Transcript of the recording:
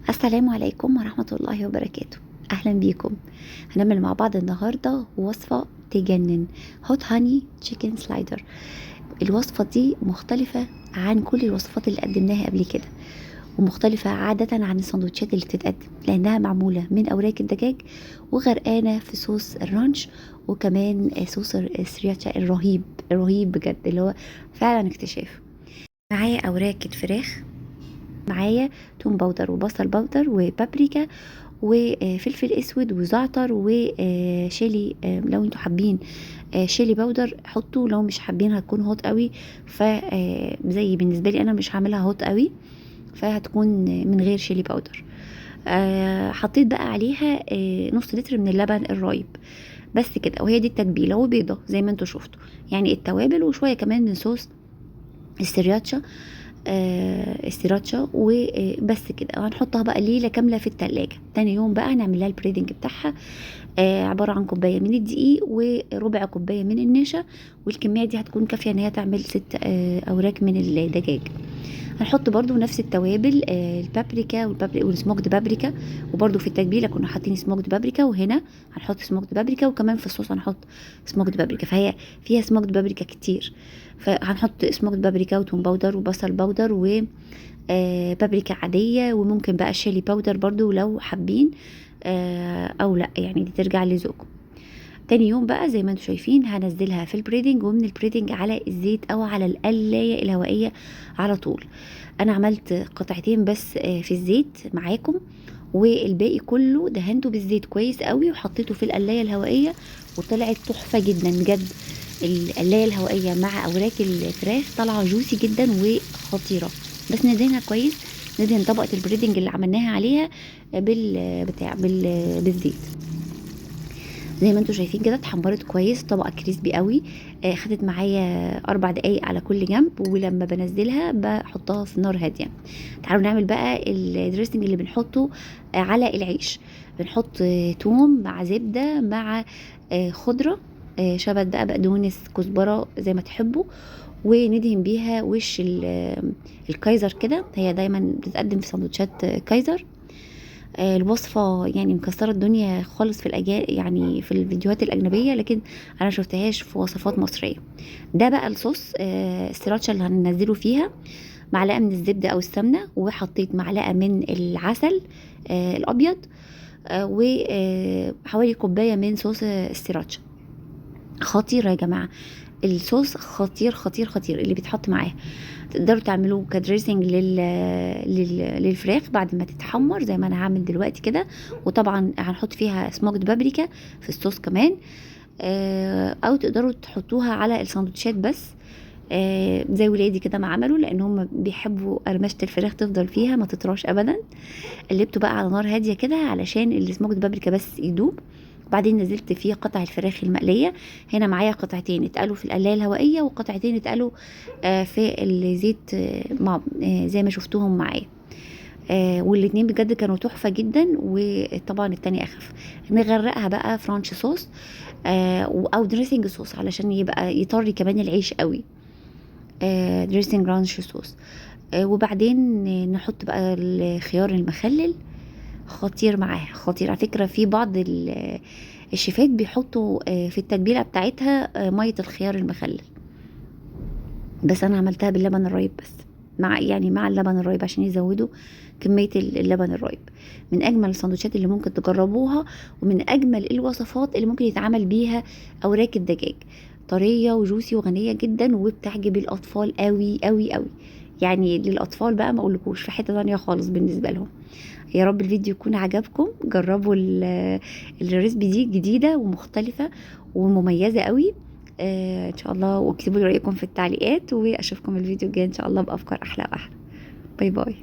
السلام عليكم ورحمة الله وبركاته. أهلا بيكم. هنعمل مع بعض النهاردة وصفة تجنن، هوت هاني تشيكن سلايدر. الوصفة دي مختلفة عن كل الوصفات اللي قدمناها قبل كده، ومختلفة عادة عن السندوتشات اللي بتتقدم لأنها معمولة من أوراق الدجاج وغرقانة في صوص الرانش، وكمان صوص السرياتشا الرهيب الرهيب بجد، اللي هو فعلا اكتشاف. معايا أوراق الفراخ، معايا توم باودر وبصل باودر وبابريكا وفلفل اسود وزعتر وشيلي. لو انتوا حابين شيلي باودر حطوا، لو مش حابين هتكون هوت قوي، ف زي بالنسبه لي انا مش هعملها هوت قوي، فهتكون من غير شيلي باودر. حطيت بقى عليها نص لتر من اللبن الرايب، بس كده. وهي دي التتبيله، وبيضه زي ما انتوا شفتوا، يعني التوابل وشويه كمان من صوص السرياتشا. السيراتشا وبس كده. وهنحطها بقى ليله كامله في التلاجة. تاني يوم بقى هنعمل لها البريدنج بتاعها، عباره عن كوبايه من الدقيق وربع كوبايه من النشا، والكميه دي هتكون كافيه ان هي تعمل 6 اوراق من الدجاج. هنحط برضو نفس التوابل، البابريكا والسموكد بابريكا، وبرضو في التتبيله كنا حاطين سموكد بابريكا، وهنا هنحط سموكد بابريكا، وكمان في الصوص هنحط سموكد بابريكا، فهي فيها سموكد بابريكا كتير. فهنحط سموكد بابريكا وتوم باودر وبصل باودر و بابريكا عاديه، وممكن بقى شيلي باودر برضو لو حابين، او لا، يعني دي ترجع لذوقكم. تاني يوم بقى زي ما انتم شايفين هنزلها في البريدنج، ومن البريدنج على الزيت او على القلايه الهوائيه على طول. انا عملت قطعتين بس في الزيت معاكم، والباقي كله دهنته بالزيت كويس قوي وحطيته في القلايه الهوائيه، وطلعت تحفه جدا بجد. القلايه الهوائيه مع اوراق الفراخ طالعه جوسي جدا وخطيره. بس ندهنها كويس، ندهن طبقه البريدنج اللي عملناها عليها بالزيت. زي ما انتم شايفين كده اتحمرت كويس، طبقه كريسبي قوي. خدت معايا 4 دقايق على كل جنب، ولما بنزلها بحطها في نار هاديه. تعالوا نعمل بقى الدريسنج اللي بنحطه على العيش. بنحط توم مع زبده مع خضره، شبت بقى، بقدونس، كزبره، زي ما تحبوا، وندهن بيها وش الكايزر كده. هي دايما بتتقدم في سندوتشات كايزر. الوصفة يعني مكسرة الدنيا خالص في يعني في الفيديوهات الأجنبية، لكن أنا شفتهاش في وصفات مصرية. ده بقى الصوص السراتشا اللي هننزله فيها. معلقة من الزبدة أو السمنة، وحطيت معلقة من العسل الأبيض، وحوالي كوباية من صوص السراتشا. خطيرة يا جماعة، الصوص خطير خطير خطير اللي بيتحط معاه. تقدروا تعملوه كدريسنج للفراخ بعد ما تتحمر زي ما انا هعمل دلوقتي كده. وطبعا هنحط فيها سموكد بابريكا في الصوص كمان، او تقدروا تحطوها على الساندوتشات بس، زي ولادي كده ما عملوا، لان هم بيحبوا قرمشه الفراخ تفضل فيها ما تطراش ابدا. قلبته بقى على نار هاديه كده علشان السموكد بابريكا بس يدوب. وبعدين نزلت فيه قطع الفراخ المقليه. هنا معايا قطعتين اتقلوا في القلايه الهوائيه، وقطعتين اتقلوا في الزيت، زي ما شفتوهم معايا. والاتنين بجد كانوا تحفه جدا، وطبعا التاني اخف. نغرقها بقى فرانش صوص، او دريسنج صوص علشان يبقى يطري كمان العيش قوي. دريسنج رانش صوص. وبعدين نحط بقى الخيار المخلل. خطير معاها، خطير على فكرة. في بعض الشيفات بيحطوا في التتبيلة بتاعتها مية الخيار المخلل، بس انا عملتها باللبن الرايب بس، مع اللبن الرايب عشان يزودوا كمية اللبن الرايب. من اجمل السندوتشات اللي ممكن تجربوها، ومن اجمل الوصفات اللي ممكن يتعمل بيها اوراق الدجاج. طرية وجوسي وغنية جدا، وبتعجب الاطفال قوي قوي قوي. يعني للاطفال بقى ما اقولكوش، في حتة تانية خالص بالنسبة لهم. يا رب الفيديو يكون عجبكم. جربوا الريسبي دي جديدة ومختلفة ومميزة قوي. ان شاء الله، واكتبوا لي رأيكم في التعليقات، واشوفكم الفيديو الجاي ان شاء الله بافكار احلى واحلى. باي باي.